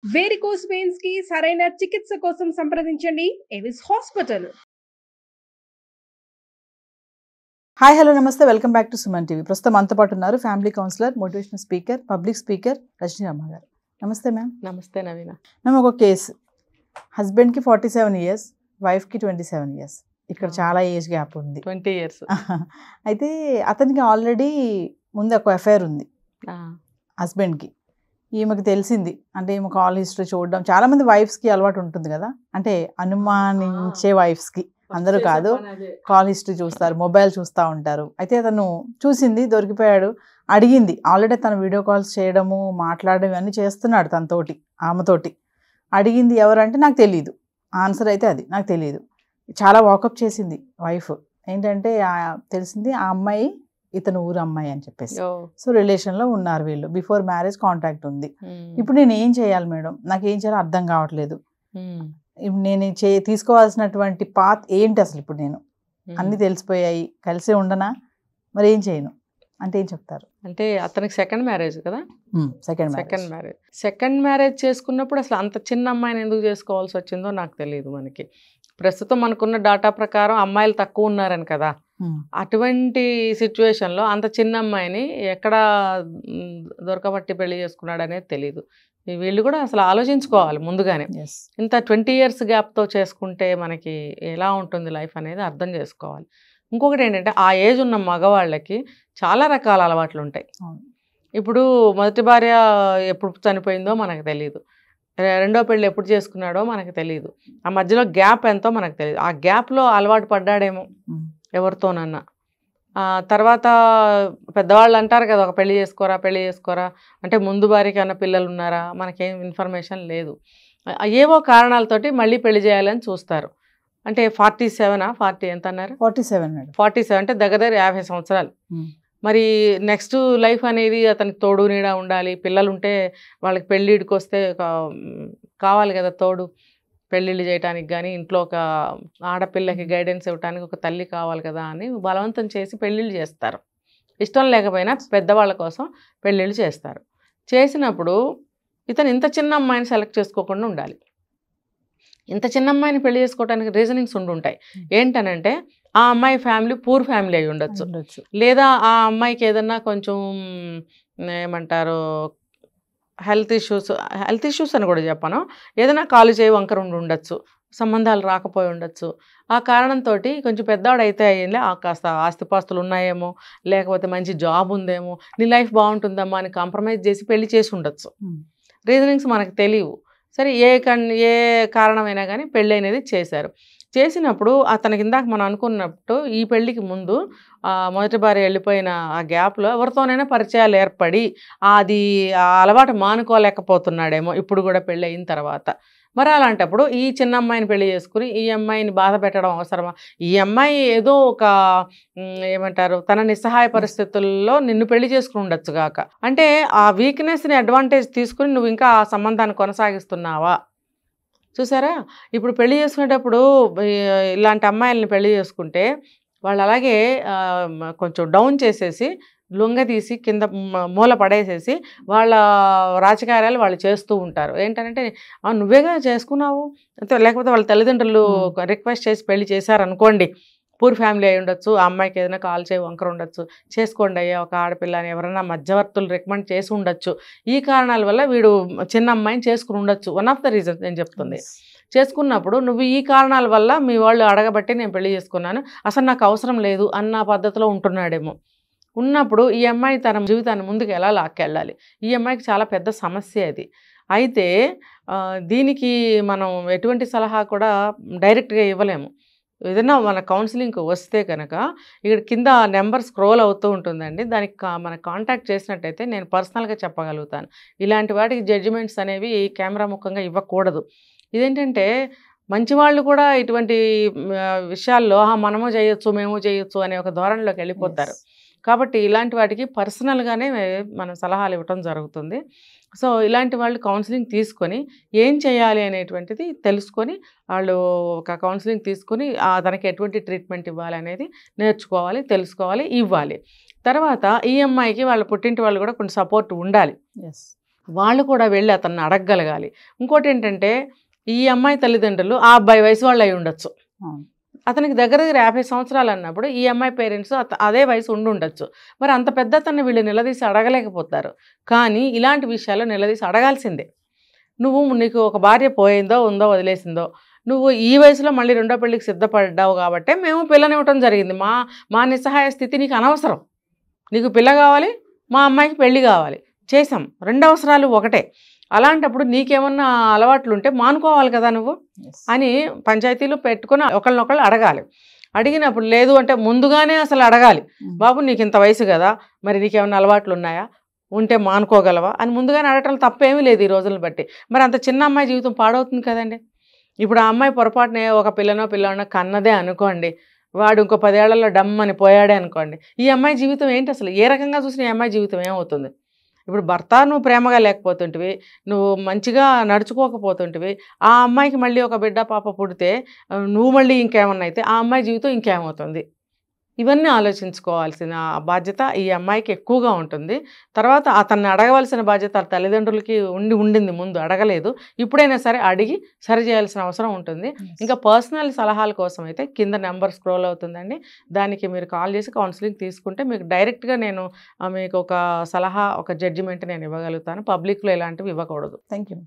Varicose veins కి సరైన చికిత్స కోసం సంప్రదించండి ఎవిస్ హాస్పిటల్. హాయ్ హలో నమస్తే, welcome back to Suman TV. ప్రస్తుతం మనతో పాటు ఉన్నారు family counsellor, motivational speaker, public speaker Rajani Ramma గారు. నమస్తే మ్యామ్. నమస్తే నవీన. మ్యామ్, ఒక కేసు, హస్బెండ్కి 47 years, వైఫ్కి 27 years. ఇక్కడ చాలా ఏజ్ గ్యాప్ ఉంది, 20 years. అయితే అతనికి ఆల్రెడీ ముందు ఒక అఫైర్ ఉంది హస్బెండ్కి. ఈమెకు తెలిసింది అంటే ఈమె కాల్ హిస్టరీ చూడడం, చాలా మంది వైఫ్స్కి అలవాటు ఉంటుంది కదా, అంటే అనుమానించే వైఫ్స్కి, అందరూ కాదు, కాల్ హిస్టరీ చూస్తారు, మొబైల్ చూస్తూ ఉంటారు. అయితే తను చూసింది, దొరికిపోయాడు, అడిగింది. ఆల్రెడీ తను వీడియో కాల్స్ చేయడము, మాట్లాడడం ఇవన్నీ చేస్తున్నాడు తనతోటి, ఆమెతోటి. అడిగింది ఎవరంటే నాకు తెలియదు, ఆన్సర్ అయితే అది నాకు తెలియదు. చాలా వాకప్ చేసింది వైఫ్. ఏంటంటే తెలిసింది ఆ అమ్మాయి ఇతను ఊరు అమ్మాయి అని చెప్పేసి. సో రిలేషన్లో ఉన్నారు వీళ్ళు, బిఫోర్ మ్యారేజ్ కాంటాక్ట్ ఉంది. ఇప్పుడు నేను ఏం చేయాలి మేడం, నాకు ఏం చేయాలో అర్థం కావట్లేదు. నేను తీసుకోవాల్సినటువంటి పాత్ ఏంటి అసలు? ఇప్పుడు నేను అన్ని తెలిసిపోయాయి, కలిసే ఉండనా, మరి ఏం చేయను అంటే ఏం చెప్తారు? అంటే అతనికి సెకండ్ మ్యారేజ్ కదా. సెకండ్ మ్యారేజ్ చేసుకున్నప్పుడు అసలు అంత చిన్న అమ్మాయిని ఎందుకు చేసుకోవాల్సి వచ్చిందో నాకు తెలియదు. మనకి ప్రస్తుతం మనకున్న డాటా ప్రకారం అమ్మాయిలు తక్కువ ఉన్నారని కదా. అటువంటి సిచ్యువేషన్లో అంత చిన్న అమ్మాయిని ఎక్కడ దొరకబట్టి పెళ్లి చేసుకున్నాడు అనేది తెలియదు. వీళ్ళు కూడా అసలు ఆలోచించుకోవాలి ముందుగానే. ఇంత 20 years గ్యాప్తో చేసుకుంటే మనకి ఎలా ఉంటుంది లైఫ్ అనేది అర్థం చేసుకోవాలి. ఇంకొకటి ఏంటంటే ఆ ఏజ్ ఉన్న మగవాళ్ళకి చాలా రకాల అలవాట్లు ఉంటాయి. ఇప్పుడు మొదటి భార్య ఎప్పుడు చనిపోయిందో మనకు తెలియదు, రెండో పెళ్ళి ఎప్పుడు చేసుకున్నాడో మనకు తెలియదు, ఆ మధ్యలో గ్యాప్ ఎంతో మనకు తెలియదు. ఆ గ్యాప్లో అలవాటు పడ్డాడేమో ఎవరితోనన్నా. తర్వాత పెద్దవాళ్ళు అంటారు కదా, ఒక పెళ్లి చేసుకోరా అంటే ముందు భార్యకి అన్న పిల్లలు ఉన్నారా, మనకేం ఇన్ఫర్మేషన్ లేదు. ఏవో కారణాలతోటి మళ్ళీ పెళ్లి చేయాలని చూస్తారు. అంటే 40 ఎంత అన్నారు? 47 అంటే దగ్గర 50 సంవత్సరాలు. మరి నెక్స్ట్ లైఫ్ అనేది అతనికి తోడు నీడ ఉండాలి. పిల్లలు ఉంటే వాళ్ళకి పెళ్ళిడికి వస్తే కావాలి కదా తోడు, పెళ్ళిళ్ళు చేయడానికి కానీ ఇంట్లో ఒక ఆడపిల్లకి గైడెన్స్ ఇవ్వడానికి ఒక తల్లి కావాలి కదా అని బలవంతం చేసి పెళ్ళిళ్ళు చేస్తారు. ఇష్టం లేకపోయినా పెద్దవాళ్ళ కోసం పెళ్ళిళ్ళు చేస్తారు. చేసినప్పుడు ఇతను ఇంత చిన్న అమ్మాయిని సెలెక్ట్ చేసుకోకుండా ఉండాలి. ఇంత చిన్న అమ్మాయిని పెళ్లి చేసుకోవడానికి రీజనింగ్స్ ఉండుంటాయి. ఏంటనంటే ఆ అమ్మాయి ఫ్యామిలీ పూర్ ఫ్యామిలీ అయి ఉండొచ్చు, లేదా ఆ అమ్మాయికి ఏదన్నా కొంచెం ఏమంటారు హెల్త్ ఇష్యూస్ అని కూడా చెప్పను, ఏదైనా కాలు చేయి వంకర ఉండొచ్చు, సంబంధాలు రాకపోయి ఉండొచ్చు. ఆ కారణంతో కొంచెం పెద్దవాడు అయితే అయ్యిందే, కాస్త ఆస్తిపాస్తులు ఉన్నాయేమో, లేకపోతే మంచి జాబ్ ఉందేమో, నీ లైఫ్ బాగుంటుందమ్మా అని కాంప్రమైజ్ చేసి పెళ్లి చేసి ఉండొచ్చు. రీజనింగ్స్ మనకు తెలియవు. సరే, ఏ కారణమైనా కానీ పెళ్ళి అనేది చేశారు. చేసినప్పుడు అతనికి ఇందాక మనం అనుకున్నప్పుడు ఈ పెళ్ళికి ముందు మొదటి భార్య వెళ్ళిపోయిన ఆ గ్యాప్లో ఎవరితోనైనా పరిచయాలు ఏర్పడి అది ఆ అలవాటు మానుకోలేకపోతున్నాడేమో ఇప్పుడు కూడా పెళ్ళి అయిన తర్వాత. మరి అలాంటప్పుడు ఈ చిన్న అమ్మాయిని పెళ్లి చేసుకుని ఈ అమ్మాయిని బాధ పెట్టడం అవసరమా? ఈ అమ్మాయి ఏదో ఒక ఏమంటారు తన నిస్సహాయ పరిస్థితుల్లో నిన్ను పెళ్లి చేసుకుని ఉండొచ్చు కాక, అంటే ఆ వీక్నెస్ని అడ్వాంటేజ్ తీసుకుని నువ్వు ఇంకా ఆ సంబంధాన్ని కొనసాగిస్తున్నావా? చూసారా, ఇప్పుడు పెళ్లి చేసుకునేటప్పుడు ఇలాంటి అమ్మాయిల్ని పెళ్లి చేసుకుంటే వాళ్ళు అలాగే కొంచెం డౌన్ చేసేసి లొంగదీసి కింద మూల పడేసేసి వాళ్ళ రాజకార్యాలు వాళ్ళు చేస్తూ ఉంటారు. ఏంటంటే నువ్వేగా చేసుకున్నావు, లేకపోతే వాళ్ళ తల్లిదండ్రులు రిక్వెస్ట్ చేసి పెళ్లి చేశారనుకోండి, పూర్ ఫ్యామిలీ అయి ఉండొచ్చు, ఆ అమ్మాయికి ఏదైనా కాల్ చేయి వంకర ఉండొచ్చు, చేసుకోండి అయ్యా ఒక ఆడపిల్లని ఎవరైనా మధ్యవర్తులు రికమెండ్ చేసి ఉండొచ్చు. ఈ కారణాల వల్ల వీడు చిన్న అమ్మాయిని చేసుకుని ఉండొచ్చు. వన్ ఆఫ్ ద రీజన్స్ నేను చెప్తుంది. చేసుకున్నప్పుడు నువ్వు ఈ కారణాల వల్ల మీ వాళ్ళు అడగబట్టి నేను పెళ్లి చేసుకున్నాను, అసలు నాకు అవసరం లేదు అన్న పద్ధతిలో ఉంటున్నాడేమో. ఉన్నప్పుడు ఈ అమ్మాయి తన జీవితాన్ని ముందుకు ఎలా లాక్కెళ్ళాలి? ఈ అమ్మాయికి చాలా పెద్ద సమస్య అది. అయితే దీనికి మనం ఎటువంటి సలహా కూడా డైరెక్ట్గా ఇవ్వలేము. ఏదైనా మన కౌన్సిలింగ్కి వస్తే కనుక ఇక్కడ కింద నెంబర్ స్క్రోల్ అవుతూ ఉంటుందండి, దానికి మన కాంటాక్ట్ చేసినట్టయితే నేను పర్సనల్గా చెప్పగలుగుతాను. ఇలాంటి వాటికి జడ్జిమెంట్స్ అనేవి కెమెరా ముఖంగా ఇవ్వకూడదు. ఇదేంటంటే మంచివాళ్ళు కూడా ఇటువంటి విషయాల్లో మనము చేయొచ్చు మేము చేయొచ్చు అనే ఒక ధోరణిలోకి వెళ్ళిపోతారు. కాబట్టి ఇలాంటి వాటికి పర్సనల్గానే మనం సలహాలు ఇవ్వటం జరుగుతుంది. సో ఇలాంటి వాళ్ళు కౌన్సిలింగ్ తీసుకొని ఏం చేయాలి అనేటువంటిది తెలుసుకొని వాళ్ళు ఒక కౌన్సిలింగ్ తీసుకొని తనకి ఎటువంటి ట్రీట్మెంట్ ఇవ్వాలి అనేది నేర్చుకోవాలి, తెలుసుకోవాలి, ఇవ్వాలి. తర్వాత ఈ అమ్మాయికి వాళ్ళ పుట్టింటి వాళ్ళు కూడా కొంచెం సపోర్ట్ ఉండాలి. వాళ్ళు కూడా వెళ్ళి అతన్ని అడగగలగాలి. ఇంకోటి ఏంటంటే ఈ అమ్మాయి తల్లిదండ్రులు ఆ అబ్బాయి వయసు వాళ్ళు అయి ఉండొచ్చు, అతనికి దగ్గర 50 సంవత్సరాలు అన్నప్పుడు ఈ అమ్మాయి పేరెంట్స్ అదే వయసు ఉండి ఉండొచ్చు. మరి అంత పెద్ద అతన్ని వీళ్ళు నిలదీసి అడగలేకపోతారు. కానీ ఇలాంటి విషయాల్లో నిలదీసి అడగాల్సిందే. నీకు ఒక భార్య పోయిందో ఉందో వదిలేసిందో, నువ్వు ఈ వయసులో మళ్ళీ రెండో పెళ్ళికి సిద్ధపడ్డావు కాబట్టి మేము పిల్లనివ్వటం జరిగింది. మా నిస్సహాయ స్థితి నీకు అనవసరం. నీకు పిల్ల కావాలి, మా అమ్మాయికి పెళ్ళి కావాలి, చేసాం, 2 అవసరాలు ఒకటే. అలాంటప్పుడు నీకేమన్నా అలవాట్లు ఉంటే మానుకోవాలి కదా నువ్వు అని పంచాయతీలు పెట్టుకుని ఒకళ్ళనొకళ్ళు అడగాలి. అడిగినప్పుడు లేదు అంటే ముందుగానే అసలు అడగాలి, బాబు నీకు ఇంత వయసు కదా, మరి నీకేమన్నా అలవాట్లు ఉన్నాయా, ఉంటే మానుకోగలవా అని ముందుగానే అడగటం తప్పేమీ లేదు ఈ రోజులను బట్టి. మరి అంత చిన్న అమ్మాయి జీవితం పాడవుతుంది కదండి. ఇప్పుడు ఆ అమ్మాయి పొరపాటునే ఒక పిల్లనో కన్నదే అనుకోండి, వాడు ఇంకో 10 ఏళ్లలో డమ్మని పోయాడే అనుకోండి, ఈ అమ్మాయి జీవితం ఏంటి అసలు? ఏ రకంగా చూసిన ఈ అమ్మాయి జీవితం ఏమవుతుంది? ఇప్పుడు భర్త నువ్వు ప్రేమగా లేకపోతుంటివి, నువ్వు మంచిగా నడుచుకోకపోతుంటివి, ఆ అమ్మాయికి మళ్ళీ ఒక బిడ్డ పాప పుడితే నువ్వు మళ్ళీ ఇంకేమన్నా అయితే ఆ అమ్మాయి జీవితం ఇంకేమవుతుంది? ఇవన్నీ ఆలోచించుకోవాల్సిన బాధ్యత ఈ అమ్మాయికి ఎక్కువగా ఉంటుంది. తర్వాత అతన్ని అడగవలసిన బాధ్యత తల్లిదండ్రులకి ఉండింది, ముందు అడగలేదు. ఇప్పుడైనా సరే అడిగి సరి చేయాల్సిన అవసరం ఉంటుంది. ఇంకా పర్సనల్ సలహాల కోసం అయితే కింద నెంబర్ స్క్రోల్ అవుతుందండి, దానికి మీరు కాల్ చేసి కౌన్సిలింగ్ తీసుకుంటే మీకు డైరెక్ట్గా నేను మీకు ఒక సలహా, ఒక జడ్జిమెంట్ నేను ఇవ్వగలుగుతాను. పబ్లిక్లో ఇలాంటివి ఇవ్వకూడదు. Thank you.